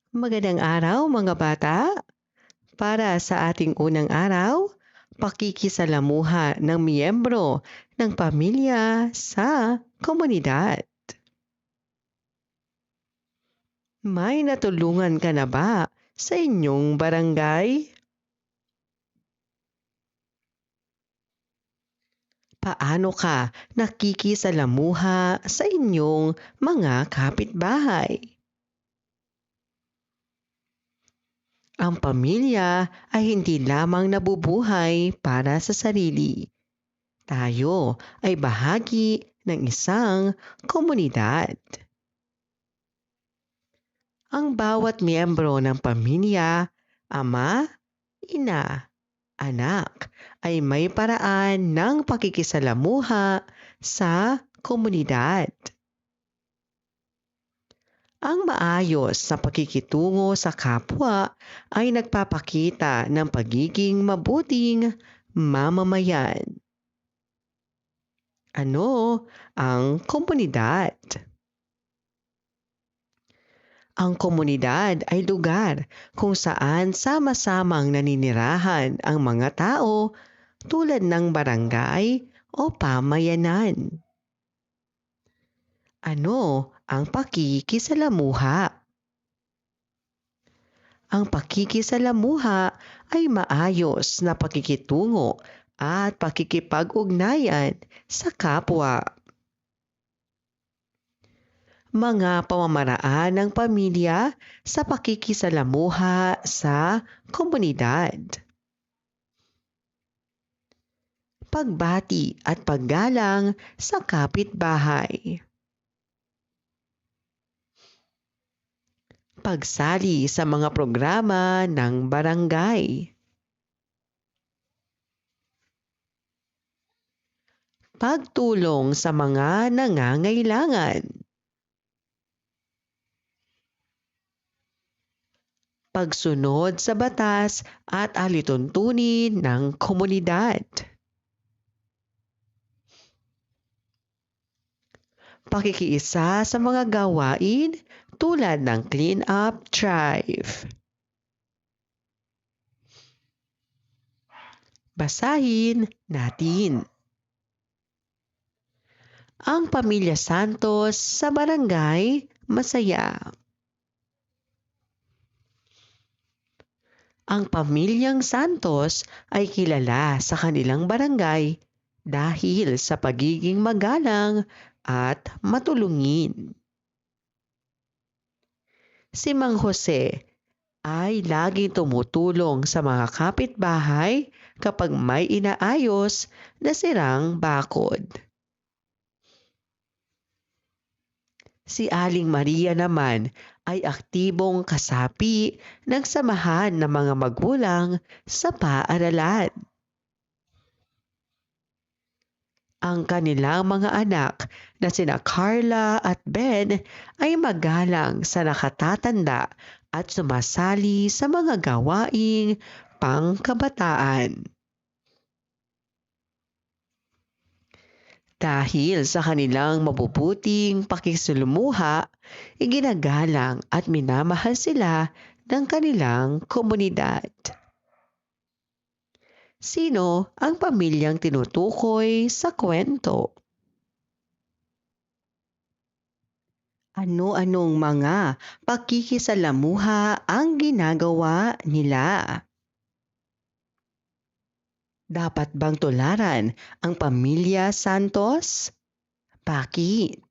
Magandang araw mga bata. Para sa ating unang araw, pakikisalamuha ng miyembro ng pamilya sa komunidad. May natulungan ka na ba sa inyong barangay? Paano ka nakikisalamuha sa inyong mga kapitbahay? Ang pamilya ay hindi lamang nabubuhay para sa sarili. Tayo ay bahagi ng isang komunidad. Ang bawat miyembro ng pamilya, ama, ina, anak, ay may paraan ng pakikisalamuha sa komunidad. Ang maayos na pakikitungo sa kapwa ay nagpapakita ng pagiging mabuting mamamayan. Ano ang komunidad? Ang komunidad ay lugar kung saan sama-samang naninirahan ang mga tao tulad ng barangay o pamayanan. Ano ang pakikisalamuha? Ang pakikisalamuha ay maayos na pakikitungo at pakikipag-ugnayan sa kapwa. Mga pamamaraan ng pamilya sa pakikisalamuha sa komunidad. Pagbati at paggalang sa kapitbahay. Pagsali sa mga programa ng barangay. Pagtulong sa mga nangangailangan. Pagsunod sa batas at alituntunin ng komunidad. Pakikiisa sa mga gawain tulad ng clean-up drive. Basahin natin. Ang Pamilya Santos sa Barangay Masaya. Ang pamilyang Santos ay kilala sa kanilang barangay dahil sa pagiging magalang at matulungin. Si Mang Jose ay laging tumutulong sa mga kapitbahay kapag may inaayos na sirang bakod. Si Aling Maria naman ay aktibong kasapi ng samahan ng mga magulang sa paaralan. Ang kanilang mga anak na sina Carla at Ben ay magalang sa nakatatanda at sumasali sa mga gawaing pangkabataan. Dahil sa kanilang mabubuting pakisalamuha, iginagalang at minamahal sila ng kanilang komunidad. Sino ang pamilyang tinutukoy sa kwento? Ano-anong mga pakikisalamuha ang ginagawa nila? Dapat bang tularan ang pamilya Santos? Bakit?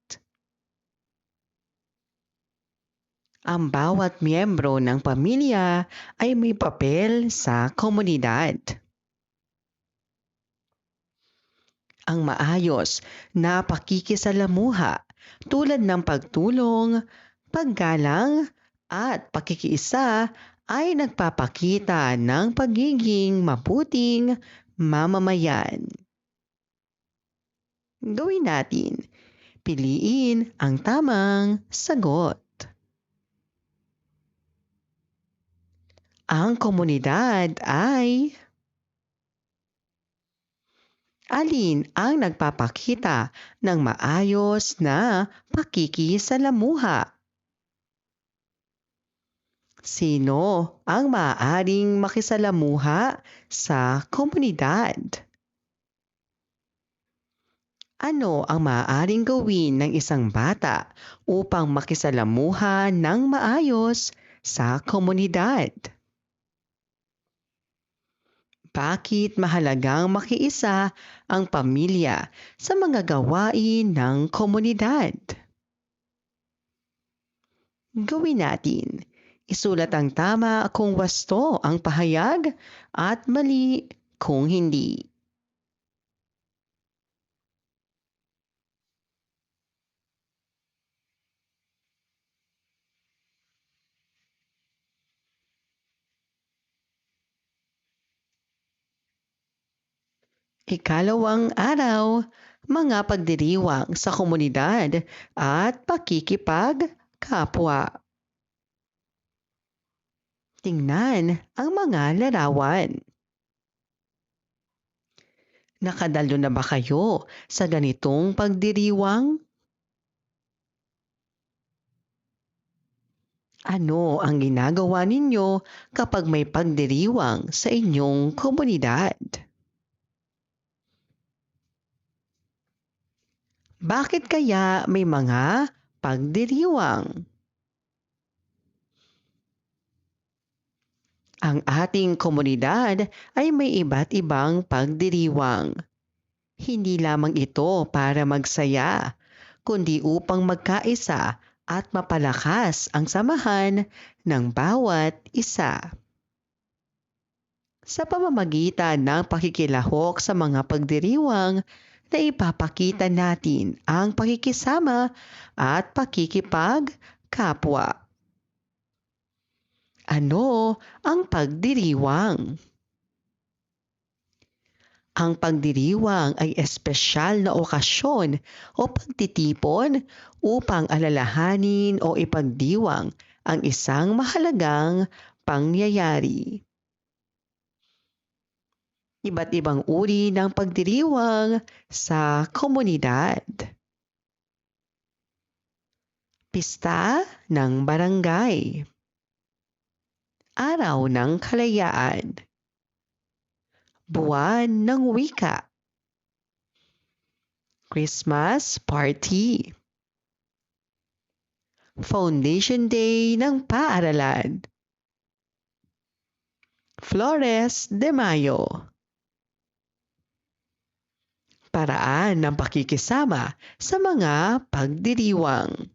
Ang bawat miyembro ng pamilya ay may papel sa komunidad. Ang maayos na pakikisalamuha tulad ng pagtulong, paggalang at pakikiisa ay nagpapakita ng pagiging mabuting mamamayan. Gawin natin. Piliin ang tamang sagot. Ang komunidad ay alin ang nagpapakita ng maayos na pakikisalamuha? Sino ang maaaring makisalamuha sa komunidad? Ano ang maaaring gawin ng isang bata upang makisalamuha ng maayos sa komunidad? Bakit mahalagang makiisa ang pamilya sa mga gawain ng komunidad? Gawin natin. Isulat ang tama kung wasto ang pahayag at mali kung hindi. Ikalawang araw, mga pagdiriwang sa komunidad at pakikipag-kapwa. Tingnan ang mga larawan. Nakadalo na ba kayo sa ganitong pagdiriwang? Ano ang ginagawa ninyo kapag may pagdiriwang sa inyong komunidad? Bakit kaya may mga pagdiriwang? Ang ating komunidad ay may iba't ibang pagdiriwang. Hindi lamang ito para magsaya, kundi upang magkaisa at mapalakas ang samahan ng bawat isa. Sa pamamagitan ng pakikilahok sa mga pagdiriwang, na ipapakita natin ang pakikisama at pakikipag-kapwa. Ano ang pagdiriwang? Ang pagdiriwang ay espesyal na okasyon o pagtitipon upang alalahanin o ipagdiwang ang isang mahalagang pangyayari. Iba't ibang uri ng pagdiriwang sa komunidad. Pista ng barangay. Araw ng kalayaan. Buwan ng wika. Christmas party. Foundation Day ng paaralan. Flores de Mayo. Paraan ng pakikisama sa mga pagdiriwang.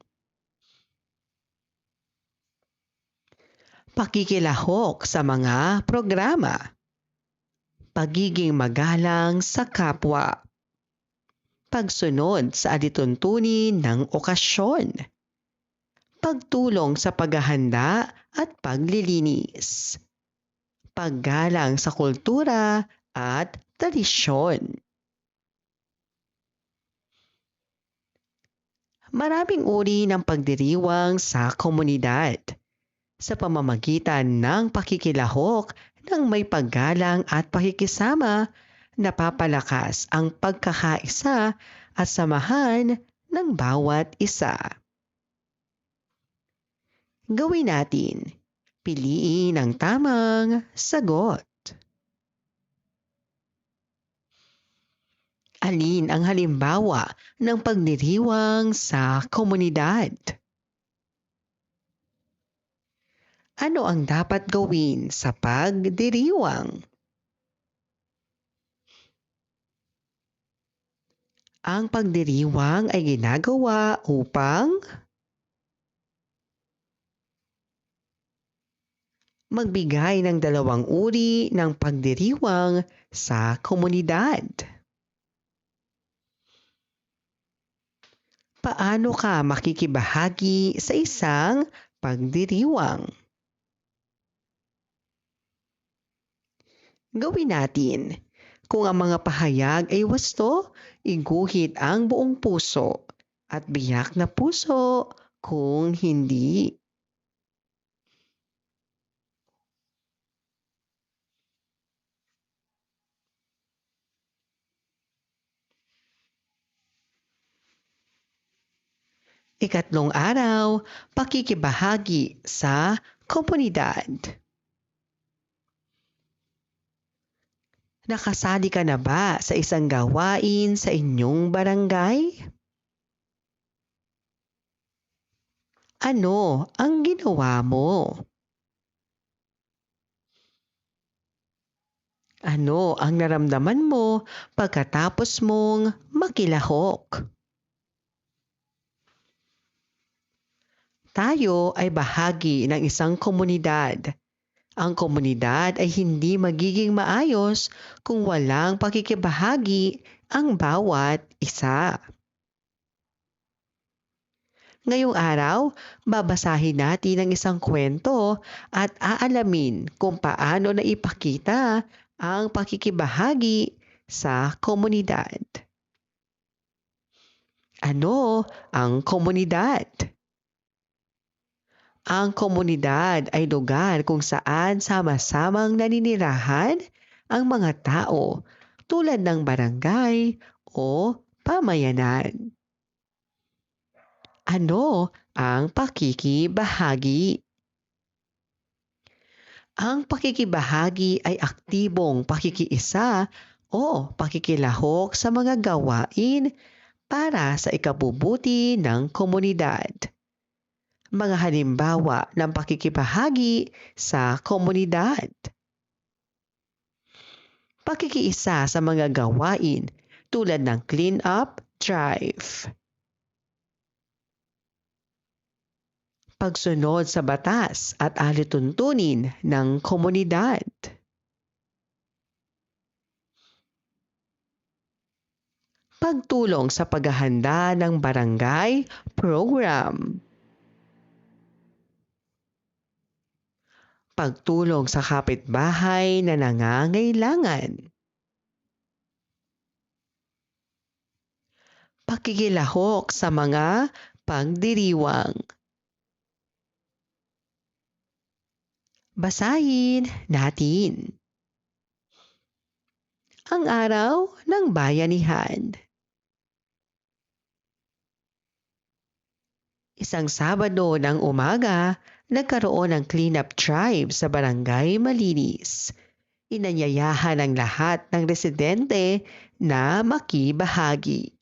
Pakikilahok sa mga programa. Pagiging magalang sa kapwa. Pagsunod sa alituntunin ng okasyon. Pagtulong sa paghahanda at paglilinis. Paggalang sa kultura at tradisyon. Maraming uri ng pagdiriwang sa komunidad sa pamamagitan ng pakikilahok ng may paggalang at pakikisama, napapalakas ang pagkakaisa at samahan ng bawat isa. Gawin natin. Piliin ang tamang sagot. Alin ang halimbawa ng pagdiriwang sa komunidad? Ano ang dapat gawin sa pagdiriwang? Ang pagdiriwang ay ginagawa upang magbigay ng dalawang uri ng pagdiriwang sa komunidad. Paano ka makikibahagi sa isang pagdiriwang? Gawin natin. Kung ang mga pahayag ay wasto, iguhit ang buong puso at biyak na puso kung hindi. Ikatlong araw, pakikibahagi sa komunidad. Nakasali ka na ba sa isang gawain sa inyong barangay? Ano ang ginawa mo? Ano ang naramdaman mo pagkatapos mong makilahok? Tayo ay bahagi ng isang komunidad. Ang komunidad ay hindi magiging maayos kung walang pakikibahagi ang bawat isa. Ngayong araw, babasahin natin ang isang kwento at aalamin kung paano naipakita ang pakikibahagi sa komunidad. Ano ang komunidad? Ang komunidad ay lugar kung saan sama-samang naninirahan ang mga tao tulad ng barangay o pamayanan. Ano ang pakikibahagi? Ang pakikibahagi ay aktibong pakikiisa o pakikilahok sa mga gawain para sa ikabubuti ng komunidad. Mga halimbawa ng pakikibahagi sa komunidad. Pakikiisa sa mga gawain tulad ng clean-up drive. Pagsunod sa batas at alituntunin ng komunidad. Pagtulong sa paghahanda ng barangay program. Pagtulong sa kapitbahay na nangangailangan. Pakikilahok sa mga pagdiriwang. Basahin natin. Ang araw ng bayanihan. Isang Sabado ng umaga, nagkaroon ng clean-up drive sa barangay Malinis. Inanyayahan ang lahat ng residente na makibahagi.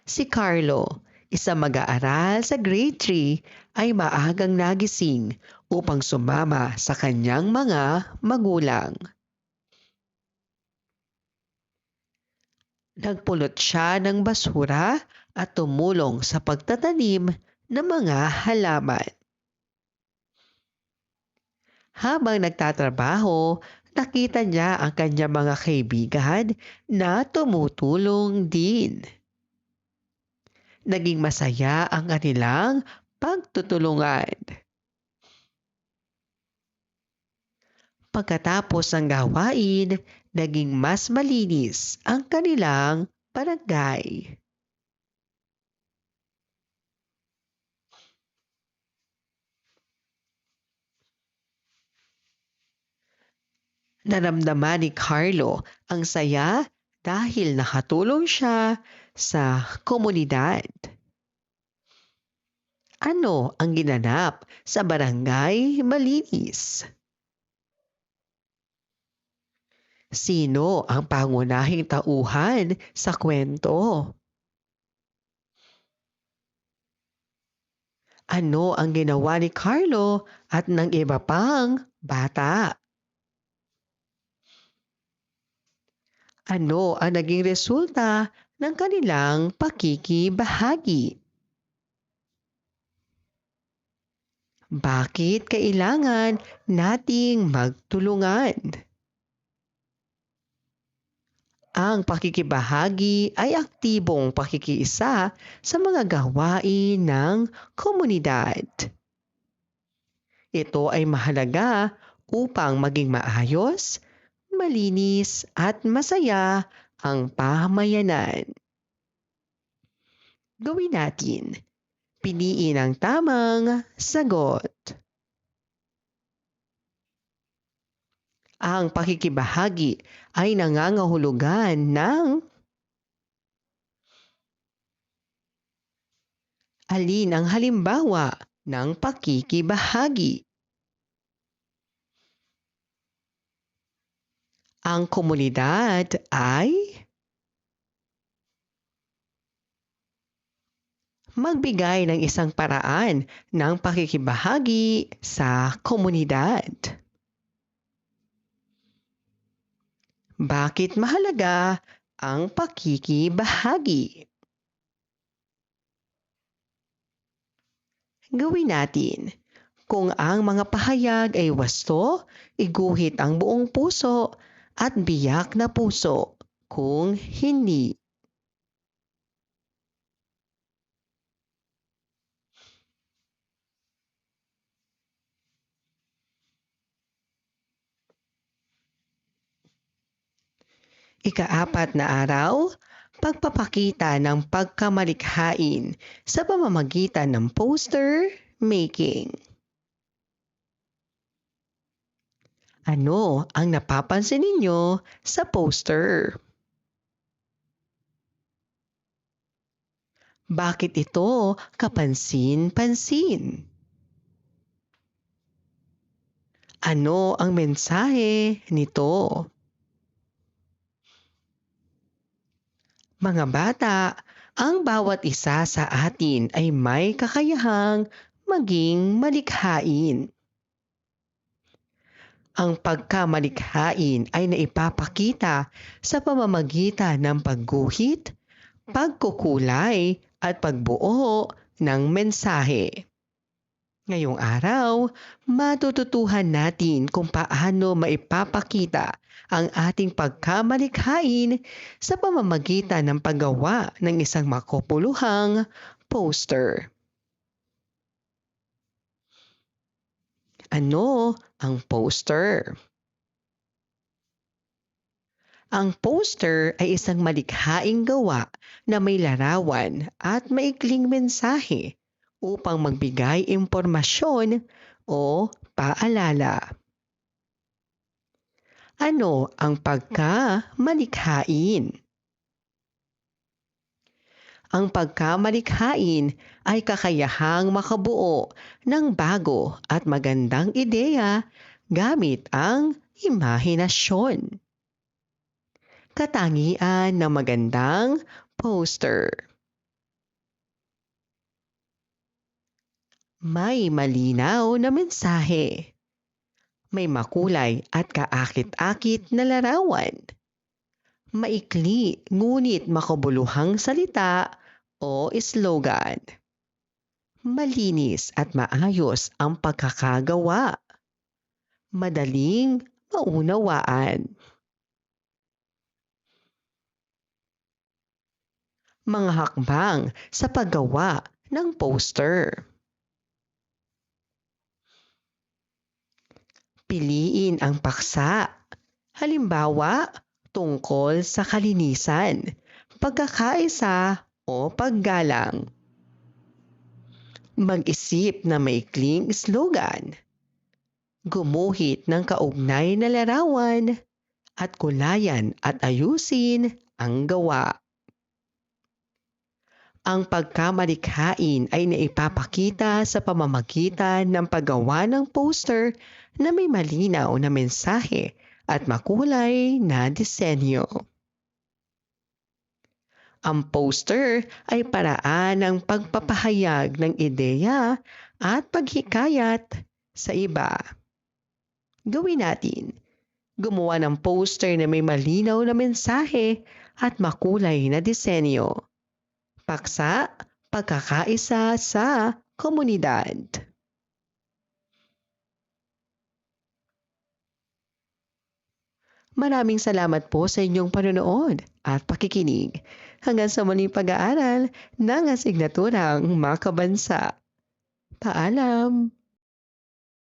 Si Carlo, isang mag-aaral sa grade 3, ay maagang nagising upang sumama sa kanyang mga magulang. Nagpulot siya ng basura at tumulong sa pagtatanim ng mga halaman. Habang nagtatrabaho, nakita niya ang kanyang mga kaibigan na tumutulong din. Naging masaya ang kanilang pagtutulungan. Pagkatapos ng gawain, naging mas malinis ang kanilang barangay. Naramdaman ni Carlo ang saya dahil nakatulong siya sa komunidad. Ano ang ginanap sa barangay Malinis? Sino ang pangunahing tauhan sa kwento? Ano ang ginawa ni Carlo at ng iba pang bata? Ano ang naging resulta ng kanilang pakikibahagi? Bakit kailangan nating magtulungan? Ang pakikibahagi ay aktibong pakikiisa sa mga gawain ng komunidad. Ito ay mahalaga upang maging maayos, malinis at masaya ang pamayanan. Gawin natin. Piliin ang tamang sagot. Ang pakikibahagi ay nangangahulugan ng Alin ang halimbawa ng pakikibahagi? Ang komunidad ay magbigay ng isang paraan ng pakikibahagi sa komunidad. Bakit mahalaga ang pakikibahagi? Gawin natin. Kung ang mga pahayag ay wasto, iguhit ang buong puso at biyak na puso. Kung hindi, ikaapat na araw, pagpapakita ng pagkamalikhain sa pamamagitan ng poster making. Ano ang napapansin ninyo sa poster? Bakit ito kapansin-pansin? Ano ang mensahe nito? Mga bata, ang bawat isa sa atin ay may kakayahang maging malikhain. Ang pagkamalikhain ay naipapakita sa pamamagitan ng pagguhit, pagkukulay at pagbuo ng mensahe. Ngayong araw, matututuhan natin kung paano maipapakita ang ating pagkamalikhain sa pamamagitan ng paggawa ng isang makupuluhang poster. Ano ang poster? Ang poster ay isang malikhaing gawa na may larawan at maikling mensahe upang magbigay impormasyon o paalala. Ano ang pagkamalikhain? Ang pagkamalikhain ay kakayahang makabuo ng bago at magandang ideya gamit ang imahinasyon. Katangian ng magandang poster. May malinaw na mensahe. May makulay at kaakit-akit na larawan. Maikli ngunit makabuluhang salita o slogan. Malinis at maayos ang pagkakagawa. Madaling maunawaan. Mga hakbang sa paggawa ng poster. Piliin ang paksa. Halimbawa, tungkol sa kalinisan, pagkakaisa o paggalang. Mag-isip na maikling slogan. Gumuhit ng kaugnay na larawan at kulayan at ayusin ang gawa. Ang pagkamalikhain ay naipapakita sa pamamagitan ng paggawa ng poster na may malinaw na mensahe at makulay na disenyo. Ang poster ay paraan ng pagpapahayag ng ideya at paghikayat sa iba. Gawin natin. Gumawa ng poster na may malinaw na mensahe at makulay na disenyo. Paksa, pagkakaisa sa komunidad. Maraming salamat po sa inyong panonood at pakikinig. Hanggang sa muling pag-aaral ng asignaturang Makabansa. Paalam!